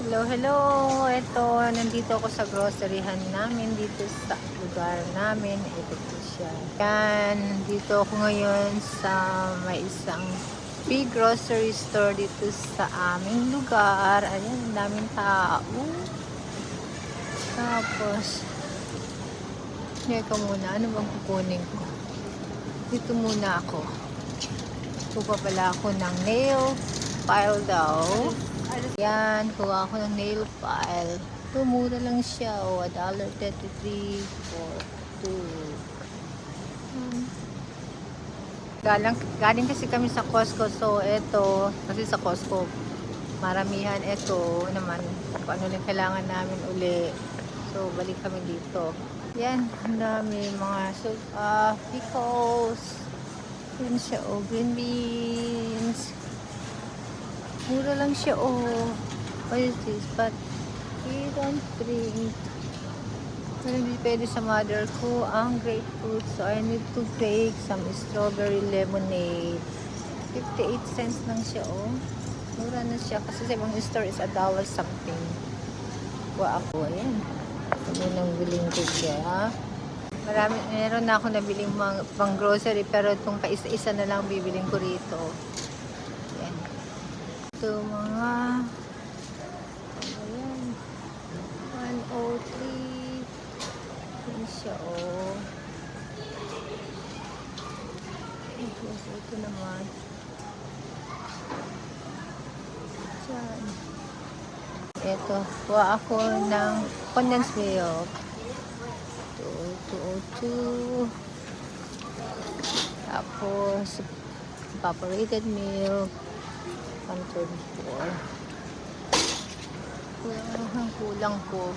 Hello, hello. Ito, nandito ako sa groceryhan namin dito sa lugar namin. Ito po siya. Yan, nandito ako ngayon sa may isang big grocery store dito sa aming lugar. Ayan, ang daming tao. Tapos, ka muna. Ano bang kukunin ko? Dito muna ako. Kuha pala ako ng nail file daw. Yan, kuha ako ng nail file. Ito, mura lang siya. O, $1.33 for 2. Galing kasi kami sa Costco. So, ito, kasi sa Costco, maramihan ito naman. Kung ano lang kailangan namin uli. So, balik kami dito. Yan, ang dami mga pickles. Yun siya, green beans. Mura lang siya, what is this? But we don't drink. Pero hindi pwede sa mother ko ang grapefruit. So I need to take some strawberry lemonade. 58 cents lang siya, Mura na siya. Kasi sa ibang store is $1 something. Kuha ako, ayan. Ano nang biling ko siya. Meron na ako nabiling pang grocery. Pero itong kaisa-isa na lang bibiling ko rito. Ayan. Ito mga ayan 103 yun siya ito naman dyan. Ito, kuha ako ng condensed milk 202 tapos evaporated milk 134. Kulang ko.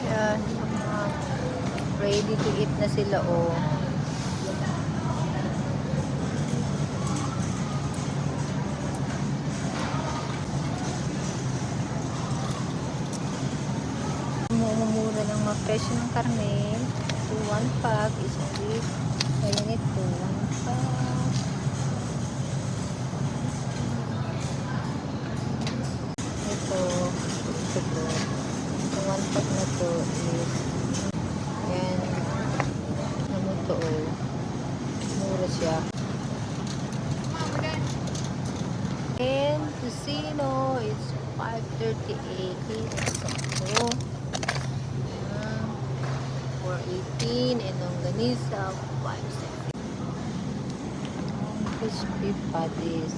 Ayan, ready to eat na sila, Mumura ng mga presyo ng karne. 1 pack is only ayan ito, 1 pack. Ito po. Yung 1 pack na to is yan. Ano to, mura siya. And Tocino is $5.38. So, 4.18 and longganisa 5.70. Crispy patties.